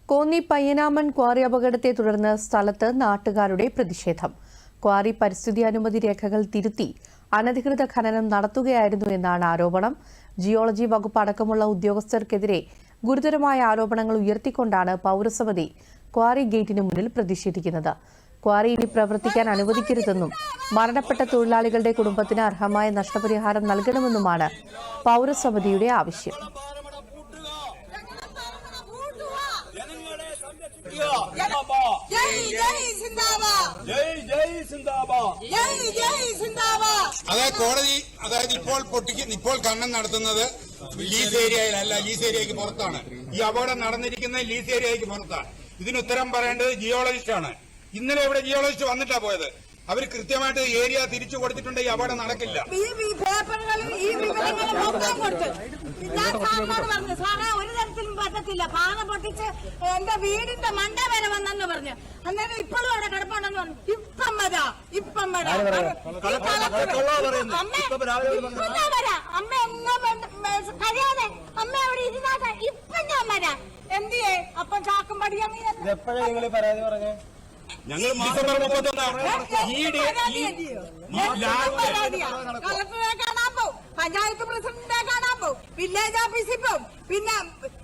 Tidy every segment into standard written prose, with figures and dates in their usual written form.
Konni Payyanamon quarry അപകടത്തെ തുടർന്ന് സ്ഥലത്ത് നാട്ടുകാരുടെ പ്രതിഷേധം. ക്വാറി പരിസ്ഥിതി അനുമതി രേഖകൾ തിരുത്തി അനധികൃത ഖനനം നടത്തുകയായിരുന്നു എന്നാണ് ആരോപണം. ജിയോളജി വകുപ്പ് അടക്കമുള്ള ഉദ്യോഗസ്ഥർക്കെതിരെ ഗുരുതരമായ ആരോപണങ്ങൾ ഉയർത്തിക്കൊണ്ടാണ് പൗരസമിതി ക്വാറി ഗേറ്റിന് മുന്നിൽ പ്രതിഷേധിക്കുന്നത്. ക്വാറി ഇനി പ്രവർത്തിക്കാൻ അനുവദിക്കരുതെന്നും മരണപ്പെട്ട തൊഴിലാളികളുടെ കുടുംബത്തിന് അർഹമായ നഷ്ടപരിഹാരം നൽകണമെന്നുമാണ് പൗരസമിതിയുടെ ആവശ്യം. അതായത് ഇപ്പോൾ ഖനനം നടത്തുന്നത് ലീസ് ഏരിയയിലല്ല, ലീസ് ഏരിയയ്ക്ക് പുറത്താണ്. ഈ അപകടം നടന്നിരിക്കുന്നത് ലീസ് ഏരിയയ്ക്ക് പുറത്താണ്. ഇതിന് ഉത്തരം പറയേണ്ടത് ജിയോളജിസ്റ്റ് ആണ്. ഇന്നലെ ഇവിടെ ജിയോളജിസ്റ്റ് വന്നിട്ടാ പോയത്. അവർ കൃത്യമായിട്ട് ഏരിയ തിരിച്ചു കൊടുത്തിട്ടുണ്ട്. ഈ അപകടം നടക്കില്ല. ഒരു തരത്തിലും പറ്റത്തില്ല. പാറ പൊട്ടിച്ച് എന്റെ വീടിന്റെ മണ്ട വരെ വന്നെന്ന് പറഞ്ഞു. അന്നേരം ഇപ്പോഴും അവിടെ കിടപ്പുണ്ടെന്ന് പറഞ്ഞു. ഇപ്പം വരാം. അമ്മ ഒന്നും കഴിയാതെ അമ്മ അവിടെ ഇരുന്നാട്ടെ. ഇപ്പം ഞാൻ വരാം. എന്തിയേ അപ്പം ചാക്കും പടിയാ പരാതി പറഞ്ഞേ? ഞങ്ങൾ ഡിസംബർ 31 കാണാൻ പോവും, പഞ്ചായത്ത് പ്രസിഡന്റിനെ കാണാൻ പോവും, വില്ലേജ് ഓഫീസിൽ പോവും, പിന്നെ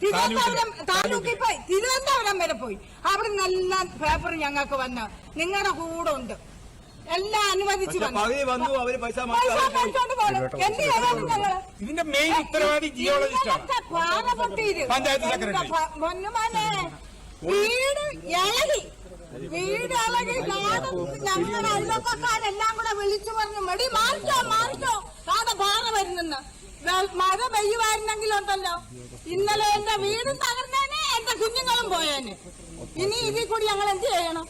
തിരുവനന്തപുരം താലൂക്കിൽ പോയി, തിരുവനന്തപുരം വരെ പോയി. അവിടെ നല്ല പേപ്പർ ഞങ്ങൾക്ക് വന്ന് നിങ്ങളുടെ കൂടെ ഉണ്ട്. എല്ലാം അനുവദിച്ചു ഇതിന്റെ മെയിൻ ഉത്തരവാദി ജിയോളജിസ്റ്റ് പാറ പൊട്ടിയിട്ട് പഞ്ചായത്ത് സെക്രട്ടറി പൊന്നുമാനെ വീട് ഇളകി ഞങ്ങളുടെ അയൽവക്കക്കാരെല്ലാം കൂടെ വിളിച്ചു പറഞ്ഞു, മടി മാറിച്ചോ കാതെ പാറ വരുന്നെന്ന്. മഴ പെയ്യുമായിരുന്നെങ്കിലുണ്ടല്ലോ ഇന്നലെ എന്റെ വീടും തകർന്നേനെ, എന്റെ കുഞ്ഞുങ്ങളും പോയേനെ. ഇനി ഇതിൽ കൂടി ഞങ്ങൾ എന്ത് ചെയ്യണം?